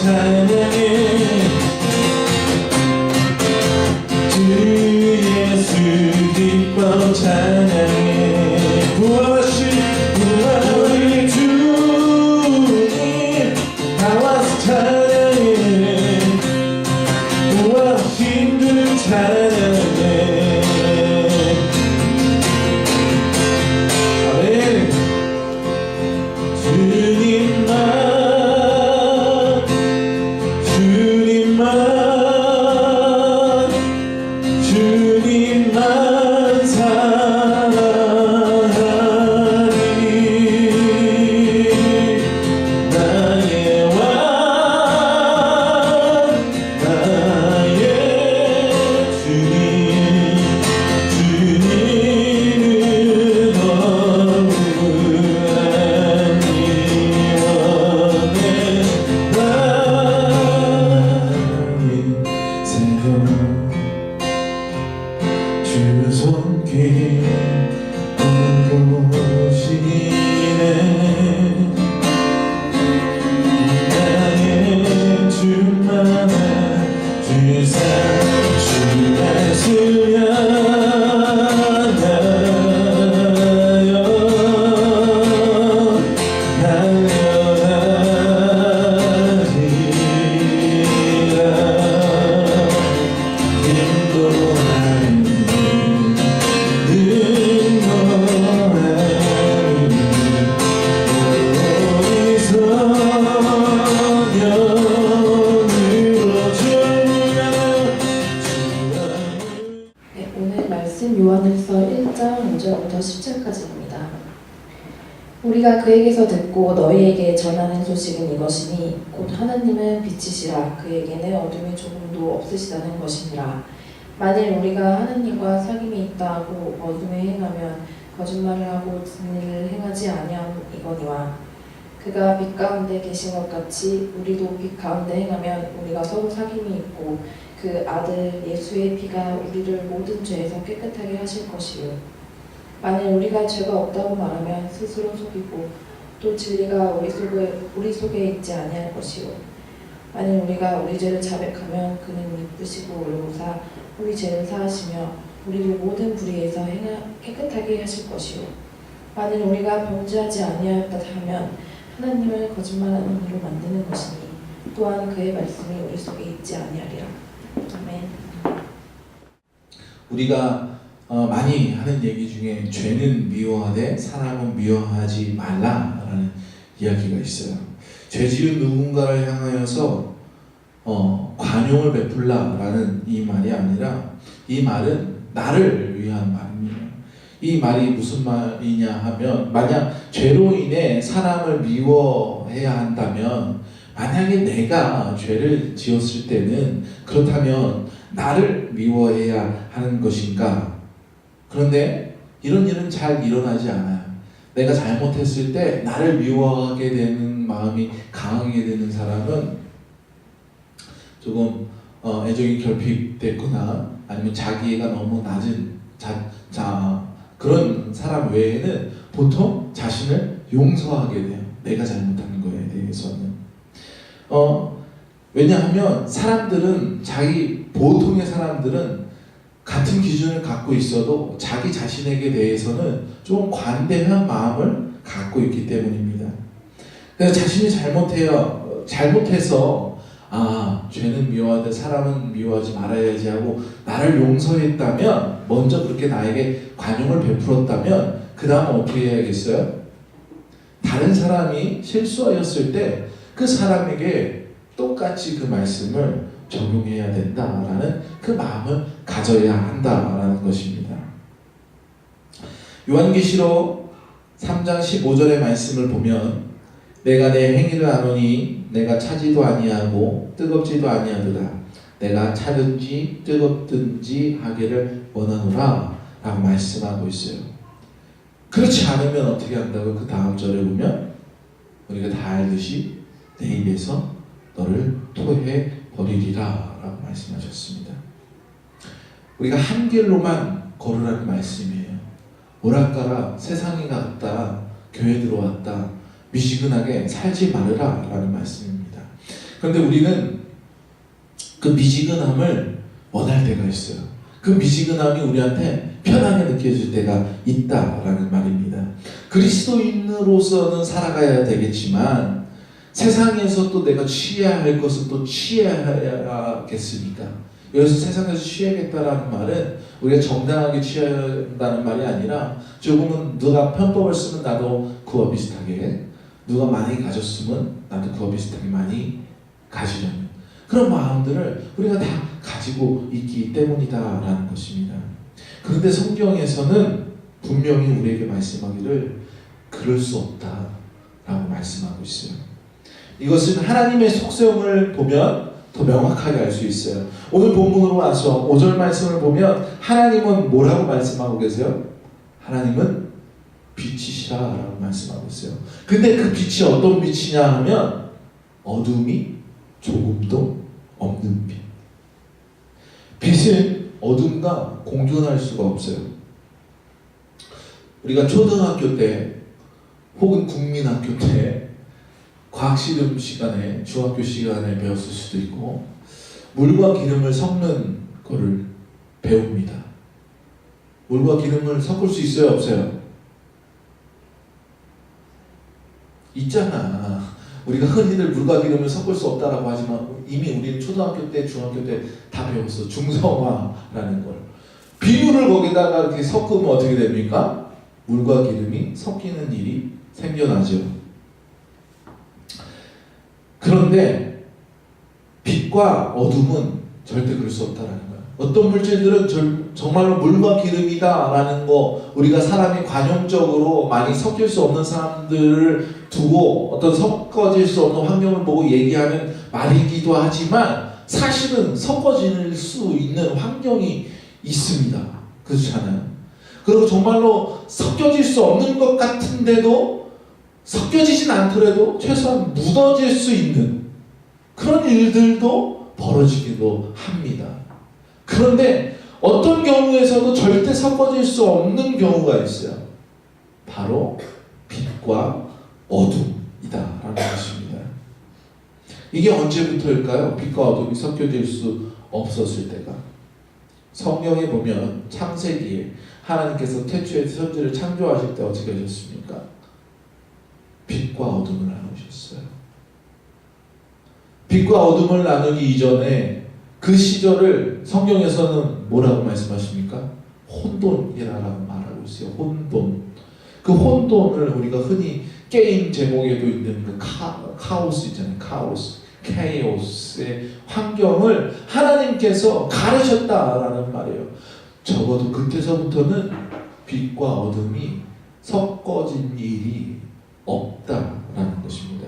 찬양해 주 예수 기뻐 찬양해 부활하신 우리 주님 나와서 찬양해 부활하신 주 찬양해 아멘 주님만 주 손길 보시네 나의 주만 주사 주의 수련하여 날려다니라 인도하니 오늘 말씀 요한일서 1장 5절부터 10절까지입니다. 우리가 그에게서 듣고 너희에게 전하는 소식은 이것이니 곧 하나님은 빛이시라 그에게는 어둠이 조금도 없으시다는 것이니라. 만일 우리가 하나님과 사귐이 있다 하고 어둠에 행하면 거짓말을 하고 진리를 행하지 아니함이거니와 그가 빛 가운데 계신 것 같이 우리도 빛 가운데 행하면 우리가 서로 사귐이 있고 그 아들 예수의 피가 우리를 모든 죄에서 깨끗하게 하실 것이요 만일 우리가 죄가 없다고 말하면 스스로 속이고 또 진리가 우리 속에 있지 아니할 것이요 만일 우리가 우리 죄를 자백하면 그는 이쁘시고 올로사 우리 죄를 사하시며 우리를 모든 불의에서 깨끗하게 하실 것이요 만일 우리가 범죄하지 아니하였다 하면 하나님을 거짓말하는 이로 만드는 것이니 또한 그의 말씀이 우리 속에 있지 아니하리라. 아멘. 우리가 많이 하는 얘기 중에 죄는 미워하되 사람은 미워하지 말라라는 이야기가 있어요. 죄 지은 누군가를 향하여서 관용을 베풀라라는 이 말이 아니라 이 말은 나를 위한 말입니다. 이 말이 무슨 말이냐 하면 만약 죄로 인해 사람을 미워해야 한다면 만약에 내가 죄를 지었을 때는 그렇다면 나를 미워해야 하는 것인가? 그런데 이런 일은 잘 일어나지 않아요. 내가 잘못했을 때 나를 미워하게 되는 마음이 강하게 되는 사람은 조금 애정이 결핍됐거나 아니면 자기애가 너무 낮은 그런 사람 외에는 보통 자신을 용서하게 돼요. 내가 잘못한 거에 대해서는. 왜냐하면 사람들은 보통의 사람들은 같은 기준을 갖고 있어도 자기 자신에게 대해서는 좀 관대한 마음을 갖고 있기 때문입니다. 그래서 자신이 잘못해서 죄는 미워하되 사람은 미워하지 말아야지 하고 나를 용서했다면 먼저 그렇게 나에게 관용을 베풀었다면 그 다음 어떻게 해야겠어요? 다른 사람이 실수하였을 때 그 사람에게 똑같이 그 말씀을 적용해야 된다라는 그 마음을 가져야 한다라는 것입니다. 요한계시록 3장 15절의 말씀을 보면 내가 내 행위를 아노니 내가 차지도 아니하고 뜨겁지도 아니하도다. 내가 차든지 뜨겁든지 하기를 원하노라 라고 말씀하고 있어요. 그렇지 않으면 어떻게 한다고 그 다음 절에 보면 우리가 다 알듯이 내 입에서 너를 토해 버리리라 라고 말씀하셨습니다. 우리가 한 길로만 걸으라는 말씀이에요. 오락가락 세상에 갔다 교회 들어왔다 미지근하게 살지 말으라 라는 말씀입니다. 그런데 우리는 그 미지근함을 원할 때가 있어요. 그 미지근함이 우리한테 편하게 느껴질 때가 있다라는 말입니다. 그리스도인으로서는 살아가야 되겠지만 세상에서 또 내가 취해야 할 것은 또 취해야겠습니까? 여기서 세상에서 취해야겠다라는 말은 우리가 정당하게 취해야 한다는 말이 아니라 조금은 누가 편법을 쓰면 나도 그와 비슷하게, 누가 많이 가졌으면 나도 그와 비슷하게 많이 가지려는 그런 마음들을 우리가 다 가지고 있기 때문이다라는 것입니다. 그런데 성경에서는 분명히 우리에게 말씀하기를 그럴 수 없다라고 말씀하고 있어요. 이것은 하나님의 속성을 보면 더 명확하게 알 수 있어요. 오늘 본문으로 와서 5절 말씀을 보면 하나님은 뭐라고 말씀하고 계세요? 하나님은 빛이시라라고 말씀하고 있어요. 근데 그 빛이 어떤 빛이냐 하면 어둠이 조금도 없는 빛. 빛은 어둠과 공존할 수가 없어요. 우리가 초등학교 때 혹은 국민학교 때 과학실험 시간에, 중학교 시간에 배웠을 수도 있고 물과 기름을 섞는 거를 배웁니다. 물과 기름을 섞을 수 있어요? 없어요? 있잖아. 우리가 흔히들 물과 기름을 섞을 수 없다라고 하지만 이미 우리는 초등학교 때, 중학교 때 다 배웠어. 중성화라는 걸. 비누를 거기다가 이렇게 섞으면 어떻게 됩니까? 물과 기름이 섞이는 일이 생겨나죠. 그런데 빛과 어둠은 절대 그럴 수 없다라는 거예요. 어떤 물질들은 정말로 물과 기름이다라는 거, 우리가 사람이 관용적으로 많이 섞일 수 없는 사람들을 두고 어떤 섞어질 수 없는 환경을 보고 얘기하는 말이기도 하지만 사실은 섞어질 수 있는 환경이 있습니다. 그렇잖아요. 그리고 정말로 섞여질 수 없는 것 같은데도 섞여지진 않더라도 최소한 묻어질 수 있는 그런 일들도 벌어지기도 합니다. 그런데 어떤 경우에서도 절대 섞어질 수 없는 경우가 있어요. 바로 빛과 어둠이다라는 것입니다. 이게 언제부터일까요? 빛과 어둠이 섞여질 수 없었을 때가. 성경에 보면 창세기에 하나님께서 태초에 천지를 창조하실 때 어떻게 하셨습니까? 빛과 어둠을 나누셨어요. 빛과 어둠을 나누기 이전에 그 시절을 성경에서는 뭐라고 말씀하십니까? 혼돈이라고 말하고 있어요. 혼돈. 그 혼돈을 우리가 흔히 게임 제목에도 있는 그 카오스 있잖아요. 케이오스의 환경을 하나님께서 가르셨다라는 말이에요. 적어도 그때서부터는 빛과 어둠이 섞어진 일이 없다라는 것입니다.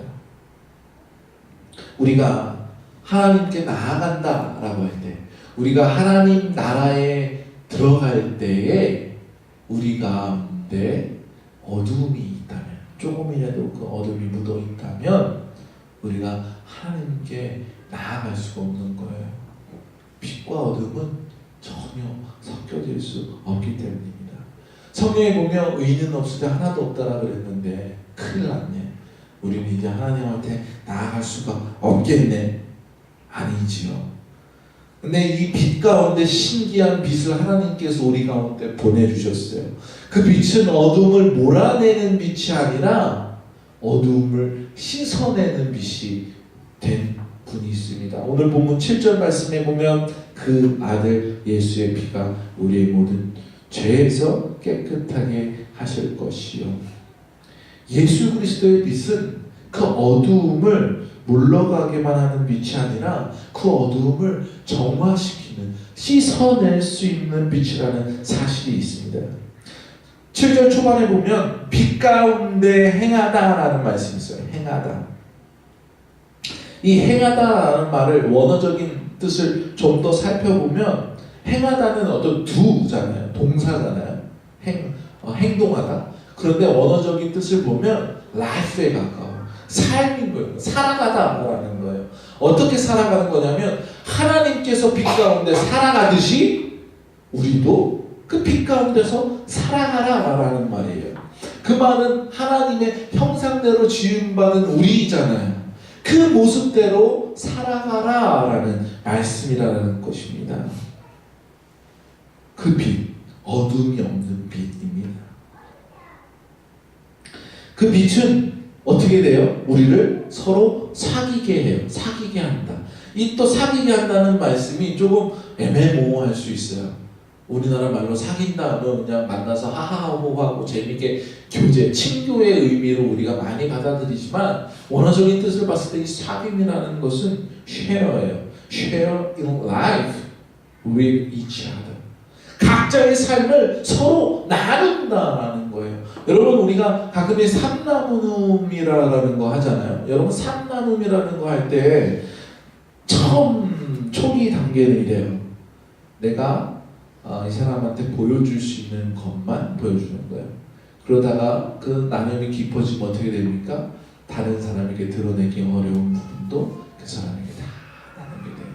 우리가 하나님께 나아간다라고 할 때, 우리가 하나님 나라에 들어갈 때에 우리 가운데 어둠이 있다면, 조금이라도 그 어둠이 묻어 있다면 우리가 하나님께 나아갈 수가 없는 거예요. 빛과 어둠은 전혀 섞여질 수 없기 때문입니다. 성경에 보면 의인은 없을 때 하나도 없다라 그랬는데 큰일 났네. 우리는 이제 하나님한테 나아갈 수가 없겠네. 아니지요. 근데 이 빛 가운데 신기한 빛을 하나님께서 우리 가운데 보내주셨어요. 그 빛은 어둠을 몰아내는 빛이 아니라 어둠을 씻어내는 빛이 된 분이 있습니다. 오늘 본문 7절 말씀에 보면 그 아들 예수의 피가 우리의 모든 죄에서 깨끗하게 하실 것이요. 예수 그리스도의 빛은 그 어두움을 물러가게만 하는 빛이 아니라 그 어두움을 정화시키는, 씻어낼 수 있는 빛이라는 사실이 있습니다. 7절 초반에 보면 빛 가운데 행하다라는 말씀이 있어요. 행하다. 이 행하다라는 말을 원어적인 뜻을 좀 더 살펴보면 행하다는 어떤 do잖아요. 동사잖아요. 행동하다. 그런데 원어적인 뜻을 보면 life에 가까워. 삶인 거예요. 살아가다라는 거예요. 어떻게 살아가는 거냐면 하나님께서 빛 가운데 살아가듯이 우리도 그 빛 가운데서 살아가라라는 말이에요. 그 말은 하나님의 형상대로 지음받은 우리잖아요. 그 모습대로 살아가라라는 말씀이라는 것입니다. 그 빛, 어둠이 없는 빛입니다. 그 빛은 어떻게 돼요? 우리를 서로 사귀게 해요. 사귀게 한다. 이 또 사귀게 한다는 말씀이 조금 애매모호할 수 있어요. 우리나라 말로 사귄다 하면 그냥 만나서 하하호호 하고 재밌게 교제, 친교의 의미로 우리가 많이 받아들이지만 원어적인 뜻을 봤을 때 이 사귐이라는 것은 share예요. share in life with each other. 각자의 삶을 서로 나눈다라는 거예요. 여러분 우리가 가끔 이 삼나눔이라는 거 하잖아요. 여러분 삼나눔이라는 거 할 때 처음 초기 단계는 이래요. 내가 이 사람한테 보여줄 수 있는 것만 보여주는 거예요. 그러다가 그 나눔이 깊어지면 어떻게 됩니까? 다른 사람에게 드러내기 어려운 부분도 그 사람에게 다 나누게 돼요.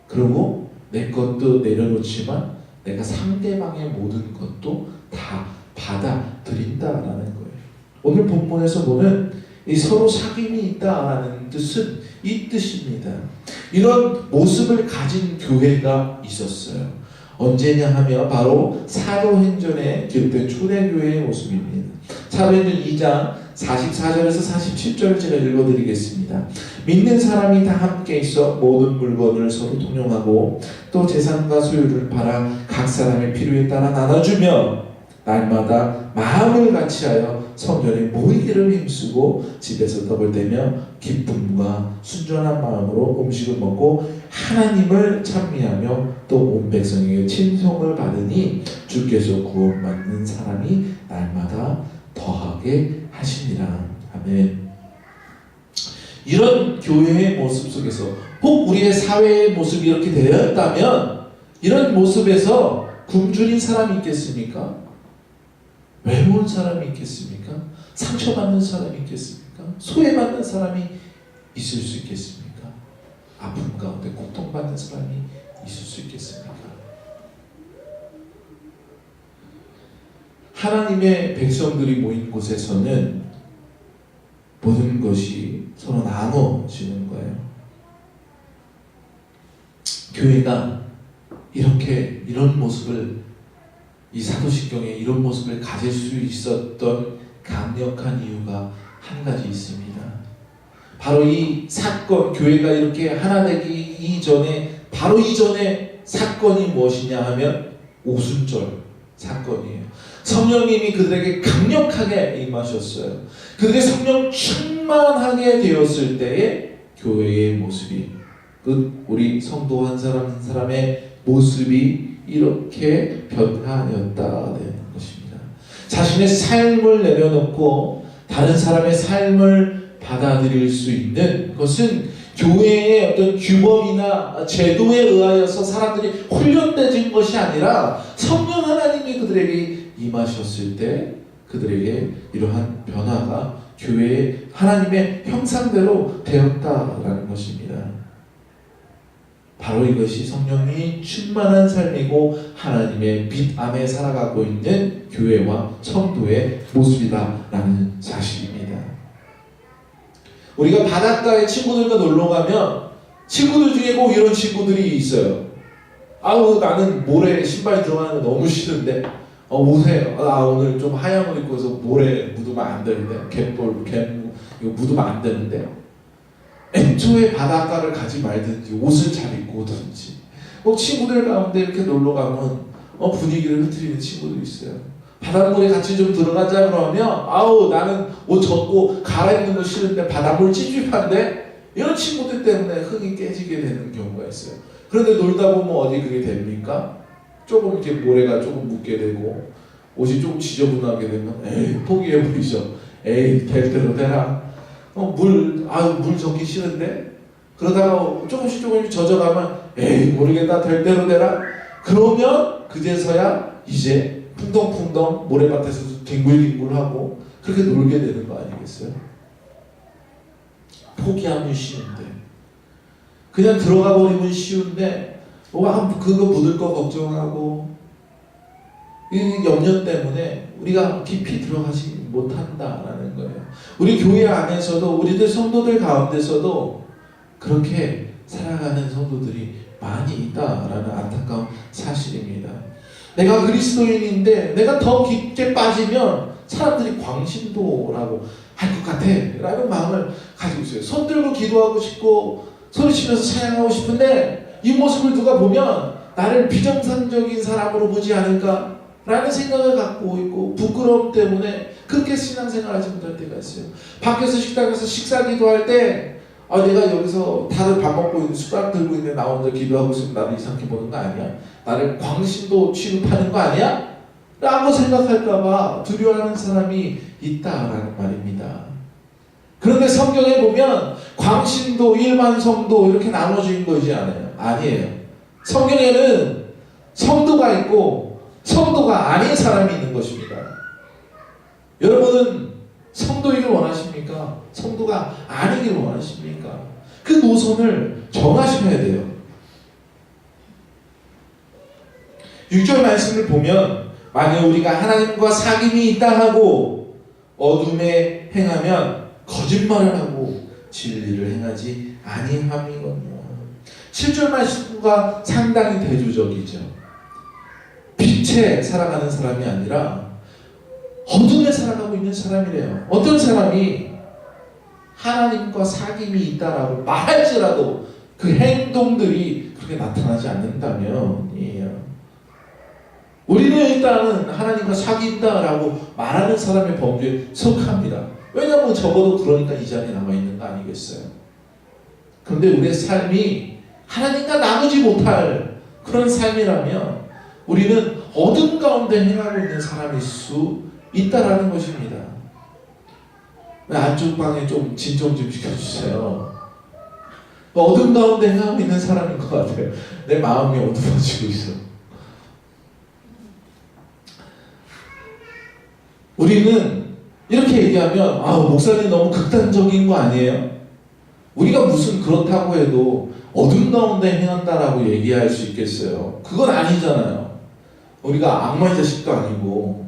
그리고 내 것도 내려놓지만 내가 상대방의 모든 것도 다 받아들인다라는 거예요. 오늘 본문에서 보면 이 서로 사귐이 있다라는 뜻은 이 뜻입니다. 이런 모습을 가진 교회가 있었어요. 언제냐 하면 바로 사도행전에 기록된 초대교회의 모습입니다. 사도행전 2장 44절에서 47절을 제가 읽어드리겠습니다. 믿는 사람이 다 함께 있어 모든 물건을 서로 통용하고 또 재산과 소유를 팔아 각 사람의 필요에 따라 나눠주며 날마다 마음을 같이하여 성전에 모이기를 힘쓰고 집에서 떡을떼며 기쁨과 순전한 마음으로 음식을 먹고 하나님을 찬미하며 또 온 백성에게 친송을 받으니 주께서 구원받는 사람이 날마다 더하게 하시니라. 아멘. 이런 교회의 모습 속에서 혹 우리의 사회의 모습이 이렇게 되었다면 이런 모습에서 굶주린 사람이 있겠습니까? 외로운 사람이 있겠습니까? 상처받는 사람이 있겠습니까? 소외받는 사람이 있을 수 있겠습니까? 아픔 가운데 고통받는 사람이 있을 수 있겠습니까? 하나님의 백성들이 모인 곳에서는 모든 것이 서로 나눠지는 거예요. 교회가 이런 모습을 이 사도신경에 이런 모습을 가질 수 있었던 강력한 이유가 한 가지 있습니다. 바로 이 사건, 교회가 이렇게 하나 되기 이전에 바로 이전에 사건이 무엇이냐 하면 오순절 사건이에요. 성령님이 그들에게 강력하게 임하셨어요. 그들의 성령 충만하게 되었을 때에 교회의 모습이 우리 성도 한 사람 한 사람의 모습이 이렇게 변화되었다는 것입니다. 자신의 삶을 내려놓고 다른 사람의 삶을 받아들일 수 있는 것은 교회의 어떤 규범이나 제도에 의하여서 사람들이 훈련되진 것이 아니라 성령 하나님이 그들에게 임하셨을 때 그들에게 이러한 변화가 교회의 하나님의 형상대로 되었다라는 것입니다. 바로 이것이 성령이 충만한 삶이고 하나님의 빛 안에 살아가고 있는 교회와 성도의 모습이다라는 사실입니다. 우리가 바닷가에 친구들과 놀러 가면 친구들 중에 꼭 이런 친구들이 있어요. 아우 나는 모래에 신발 들어가는 거 너무 싫은데 오세요. 오늘 좀 하얀 옷 입고 서 모래 묻으면 안 되는데 갯볼 이거 묻으면 안 되는데 애초에 바닷가를 가지 말든지 옷을 잘 입고 오든지 꼭 친구들 가운데 이렇게 놀러 가면 분위기를 흐트리는 친구도 있어요. 바닷물에 같이 좀 들어가자 그러면 아우 나는 옷 젖고 갈아입는 거 싫은데 바닷물 찝찝한데 이런 친구들 때문에 흥이 깨지게 되는 경우가 있어요. 그런데 놀다 보면 어디 그게 됩니까? 조금 이렇게 모래가 조금 묻게 되고 옷이 조금 지저분하게 되면 에이 포기해버리죠. 에이 될 대로 되라. 물 젖기 싫은데 그러다가 조금씩 젖어가면 에이 모르겠다 될 대로 되라. 그러면 그제서야 이제 풍덩풍덩 모래밭에서 뒹굴뒹굴하고 그렇게 놀게 되는 거 아니겠어요? 포기하면 쉬운데 그냥 들어가 버리면 쉬운데 그거 묻을 거 걱정하고 이 염려 때문에 우리가 깊이 들어가지 못한다라는 거예요. 우리 교회 안에서도 우리들 성도들 가운데서도 그렇게 살아가는 성도들이 많이 있다라는 안타까운 사실입니다. 내가 그리스도인인데 내가 더 깊게 빠지면 사람들이 광신도라고 할 것 같아 라는 마음을 가지고 있어요. 손 들고 기도하고 싶고 소리치면서 찬양하고 싶은데 이 모습을 누가 보면 나를 비정상적인 사람으로 보지 않을까 라는 생각을 갖고 있고 부끄러움 때문에 그렇게 신앙생활하지 못할 때가 있어요. 밖에서 식당에서 식사 기도할 때 내가 여기서 다들 밥 먹고 있는데 숟가락 들고 있는데 나 혼자 기도하고 있으면 나를 이상하게 보는 거 아니야? 나를 광신도 취급하는 거 아니야? 라고 생각할까봐 두려워하는 사람이 있다라는 말입니다. 그런데 성경에 보면 광신도, 일반 성도 이렇게 나눠진 거지 않아요? 아니에요. 성경에는 성도가 있고 성도가 아닌 사람이 있는 것입니다. 여러분은 성도이길 원하십니까? 성도가 아니길 원하십니까? 그 노선을 정하셔야 돼요. 6절 말씀을 보면 만일 우리가 하나님과 사귐이 있다 하고 어둠에 행하면 거짓말을 하고 진리를 행하지 아니함이거든요. 7절 말씀과 상당히 대조적이죠. 빛에 살아가는 사람이 아니라 어둠에 살아가고 있는 사람이래요. 어떤 사람이 하나님과 사귐이 있다라고 말할지라도 그 행동들이 그렇게 나타나지 않는다면 우리는 일단은 하나님과 사귐있다라고 말하는 사람의 범주에 속합니다. 왜냐하면 적어도 그러니까 이 자리에 남아있는 거 아니겠어요? 그런데 우리의 삶이 하나님과 나누지 못할 그런 삶이라면 우리는 어둠 가운데 행하고 있는 사람일 수 있다라는 것입니다. 안쪽 방에 좀 진정 좀 시켜주세요. 어둠 가운데 행하고 있는 사람인 것 같아요. 내 마음이 어두워지고 있어. 우리는 이렇게 얘기하면 목사님 너무 극단적인 거 아니에요? 우리가 무슨 그렇다고 해도 어둠 가운데 행한다라고 얘기할 수 있겠어요? 그건 아니잖아요. 우리가 악마의 자식도 아니고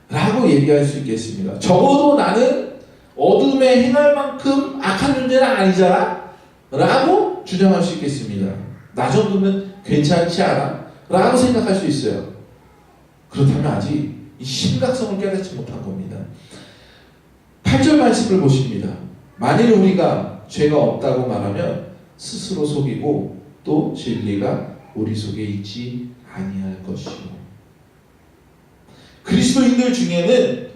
라고 얘기할 수 있겠습니다. 적어도 나는 어둠에 행할 만큼 악한 존재는 아니잖아 라고 주장할 수 있겠습니다. 나 정도면 괜찮지 않아? 라고 생각할 수 있어요. 그렇다면 아직 이 심각성을 깨닫지 못한 겁니다. 8절 말씀을 보십니다. 만일 우리가 죄가 없다고 말하면 스스로 속이고 또 진리가 우리 속에 있지 아니할 것이요. 그리스도인들 중에는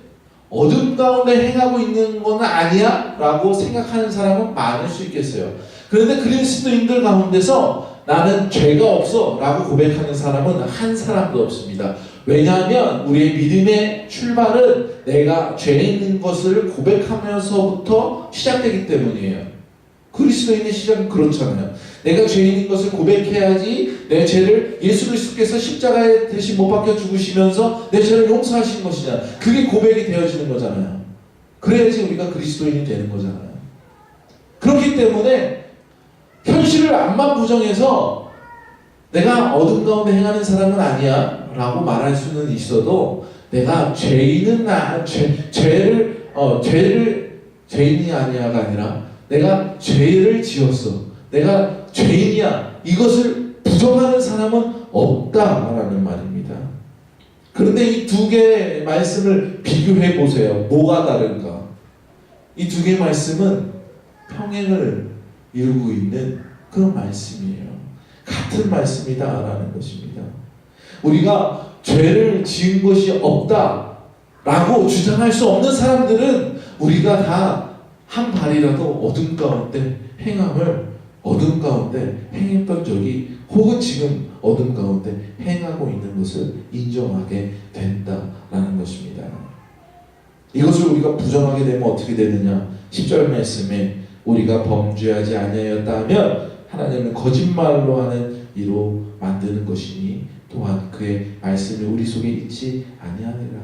어둠 가운데 행하고 있는 건 아니야 라고 생각하는 사람은 많을 수 있겠어요. 그런데 그리스도인들 가운데서 나는 죄가 없어 라고 고백하는 사람은 한 사람도 없습니다. 왜냐하면 우리의 믿음의 출발은 내가 죄 있는 것을 고백하면서부터 시작되기 때문이에요. 그리스도인의 시작은 그렇잖아요. 내가 죄 있는 것을 고백해야지 내 죄를 예수 그리스도께서 십자가에 대신 못 박혀 죽으시면서 내 죄를 용서하신 것이냐. 그게 고백이 되어지는 거잖아요. 그래야지 우리가 그리스도인이 되는 거잖아요. 그렇기 때문에 현실을 암만 부정해서 내가 어둠 가운데 행하는 사람은 아니야 라고 말할 수는 있어도 내가 죄인이 아니야가 아니라 내가 죄를 지었어. 내가 죄인이야. 이것을 부정하는 사람은 없다라는 말입니다. 그런데 이 두 개의 말씀을 비교해 보세요. 뭐가 다른가? 이 두 개의 말씀은 평행을 이루고 있는 그런 말씀이에요. 같은 말씀이다라는 것입니다. 우리가 죄를 지은 것이 없다라고 주장할 수 없는 사람들은 우리가 다 한 발이라도 어둠 가운데 행했던 적이 혹은 지금 어둠 가운데 행하고 있는 것을 인정하게 된다라는 것입니다. 이것을 우리가 부정하게 되면 어떻게 되느냐? 10절 말씀에 우리가 범죄하지 아니하였다 하면 하나님은 거짓말로 하는 이로 만드는 것이니 또한 그의 말씀이 우리 속에 있지 아니하니라.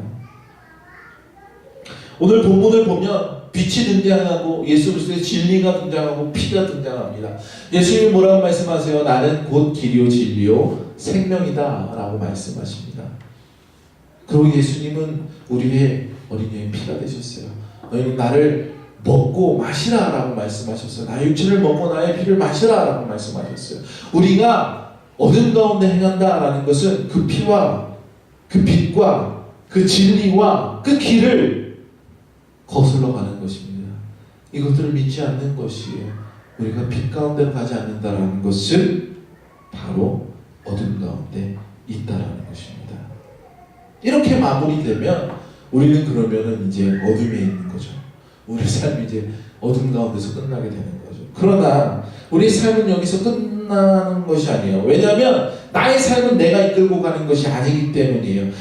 오늘 본문을 보면 빛이 등장하고 예수 그리스도의 진리가 등장하고 피가 등장합니다. 예수님이 뭐라고 말씀하세요? 나는 곧 길이요 진리요 생명이다 라고 말씀하십니다. 그리고 예수님은 우리의 어린이의 피가 되셨어요. 너희는 나를 먹고 마시라 라고 말씀하셨어요. 나의 육체를 먹고 나의 피를 마시라 라고 말씀하셨어요. 우리가 어둠 가운데 행한다 라는 것은 그 피와 그 빛과 그 진리와 그 길을 거슬러 가는 것입니다. 이것들을 믿지 않는 것이에요. 우리가 빛 가운데로 가지 않는다라는 것은 바로 어둠 가운데 있다라는 것입니다. 이렇게 마무리되면 우리는 그러면은 이제 어둠에 있는 거죠. 우리 삶이 이제 어둠 가운데서 끝나게 되는 거죠. 그러나 우리 삶은 여기서 끝나는 것이 아니에요. 왜냐하면 나의 삶은 내가 이끌고 가는 것이 아니기 때문이에요.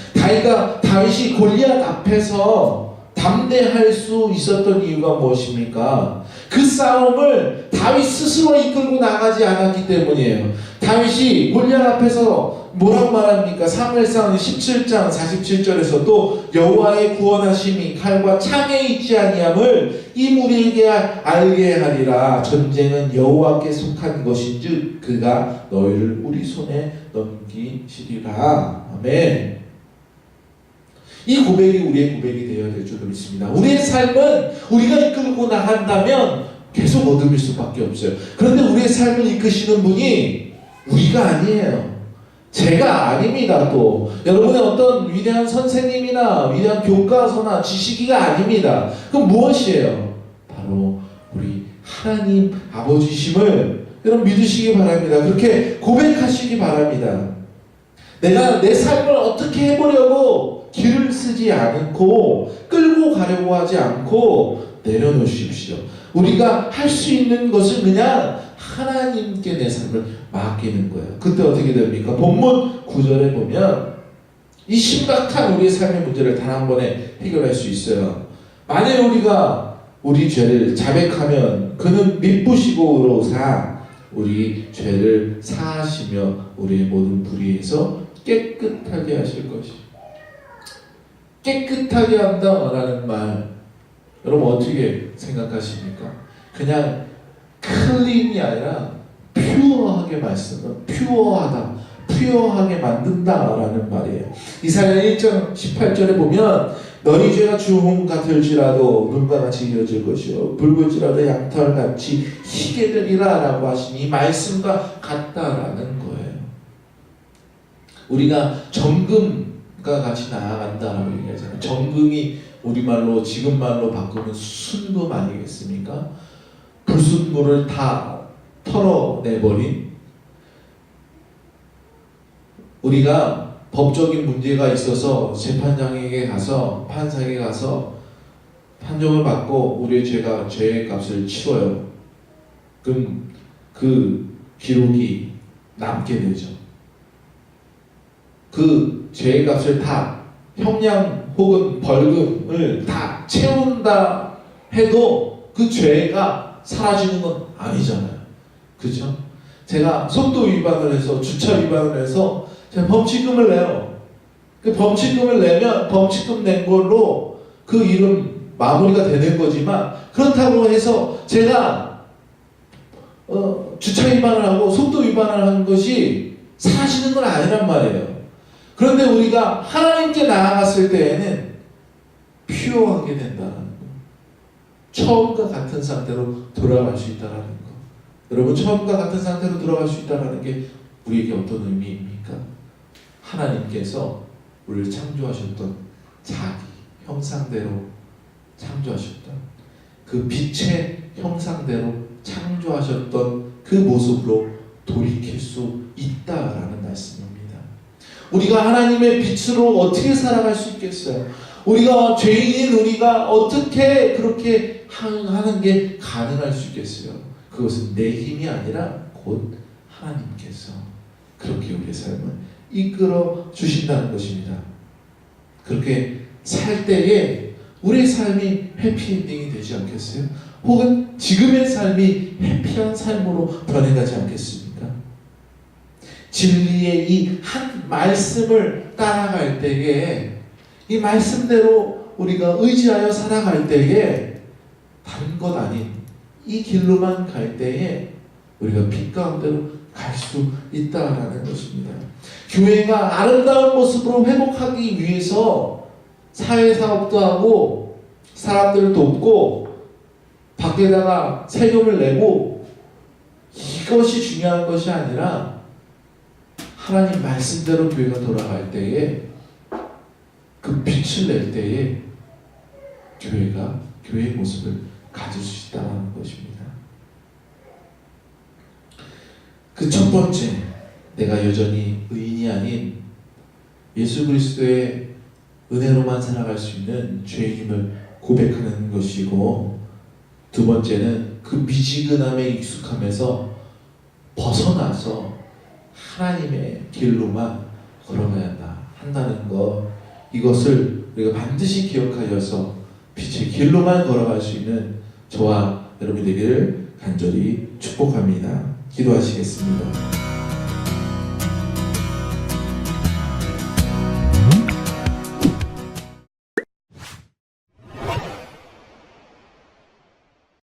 다윗이 골리앗 앞에서 담대할 수 있었던 이유가 무엇입니까? 그 싸움을 다윗 스스로 이끌고 나가지 않았기 때문이에요. 다윗이 골리앗 앞에서 뭐라고 말합니까? 사무엘상 17장 47절에서 또 여호와의 구원하심이 칼과 창에 있지 아니함을 이 무리에게 알게 하리라. 전쟁은 여호와께 속한 것인즉 그가 너희를 우리 손에 넘기시리라. 아멘. 이 고백이 우리의 고백이 되어야 될 줄로 믿습니다. 우리의 삶은 우리가 이끌고 나간다면 계속 어둠일 수밖에 없어요. 그런데 우리의 삶을 이끄시는 분이 우리가 아니에요. 제가 아닙니다. 또 여러분의 어떤 위대한 선생님이나 위대한 교과서나 지식이가 아닙니다. 그럼 무엇이에요? 바로 우리 하나님 아버지심을 여러분 믿으시기 바랍니다. 그렇게 고백하시기 바랍니다. 내가 내 삶을 어떻게 해보려고 길을 쓰지 않고 끌고 가려고 하지 않고 내려놓으십시오. 우리가 할 수 있는 것은 그냥 하나님께 내 삶을 맡기는 거예요. 그때 어떻게 됩니까? 본문 9절에 보면 이 심각한 우리의 삶의 문제를 단 한 번에 해결할 수 있어요. 만일 우리가 우리 죄를 자백하면 그는 미쁘시고 의로우사 우리 죄를 사하시며 우리의 모든 불의에서 깨끗하게 하실 것이. 깨끗하게 한다라는 말 여러분 어떻게 생각하십니까? 그냥 클린이 아니라 퓨어하게 말씀은 퓨어하다, 퓨어하게 만든다라는 말이에요. 이사야 1장 18절에 보면 너희 죄가 주홍 같을지라도 눈과 같이 이어질 것이요 붉을지라도 양털같이 희게 되리라 라고 하시니 이 말씀과 같다라는 거예요. 우리가 정금과 같이 나아간다라고 얘기하잖아요. 정금이 우리말로 지금 말로 바꾸면 순금 아니겠습니까? 불순물을 다 털어내버린 우리가 법적인 문제가 있어서 재판장에게 가서 판사에게 가서 판정을 받고 우리의 죄의 값을 치러요. 그럼 그 기록이 남게 되죠. 그 죄의 값을 다 형량 혹은 벌금을 다 채운다 해도 그 죄가 사라지는 건 아니잖아요. 그죠? 제가 속도 위반을 해서 주차 위반을 해서 제가 범칙금을 내요. 그 범칙금을 내면 범칙금 낸 걸로 그 일은 마무리가 되는 거지만 그렇다고 해서 제가 주차 위반을 하고 속도 위반을 하는 것이 사라지는 건 아니란 말이에요. 그런데 우리가 하나님께 나아갔을 때에는 퓨어하게 된다는 거. 처음과 같은 상태로 돌아갈 수 있다는 거. 여러분 처음과 같은 상태로 돌아갈 수 있다는 게 우리에게 어떤 의미입니까? 하나님께서 우리를 창조하셨던 자기 형상대로 창조하셨던 그 빛의 형상대로 창조하셨던 그 모습으로 돌이킬 수 있다라는 말씀입니다. 우리가 하나님의 빛으로 어떻게 살아갈 수 있겠어요? 우리가 죄인인 우리가 어떻게 그렇게 하는 게 가능할 수 있겠어요? 그것은 내 힘이 아니라 곧 하나님께서 그렇게 우리의 삶을 이끌어 주신다는 것입니다. 그렇게 살 때에 우리의 삶이 해피엔딩이 되지 않겠어요? 혹은 지금의 삶이 해피한 삶으로 변해가지 않겠습니까? 진리의 이 한 말씀을 따라갈 때에 이 말씀대로 우리가 의지하여 살아갈 때에 다른 것 아닌 이 길로만 갈 때에 우리가 빛 가운데로 갈 수 있다라는 것입니다. 교회가 아름다운 모습으로 회복하기 위해서 사회사업도 하고 사람들을 돕고 밖에다가 세금을 내고 이것이 중요한 것이 아니라 하나님 말씀대로 교회가 돌아갈 때에 그 빛을 낼 때에 교회가 교회의 모습을 가질 수 있다는 것입니다. 그 첫 번째, 내가 여전히 의인이 아닌 예수 그리스도의 은혜로만 살아갈 수 있는 죄인임을 고백하는 것이고, 두 번째는 그 미지근함에 익숙함에서 벗어나서 하나님의 길로만 걸어가야 한다는 것, 이것을 우리가 반드시 기억하여서 빛의 길로만 걸어갈 수 있는 저와 여러분이 되기를 간절히 축복합니다. 기도하시겠습니다.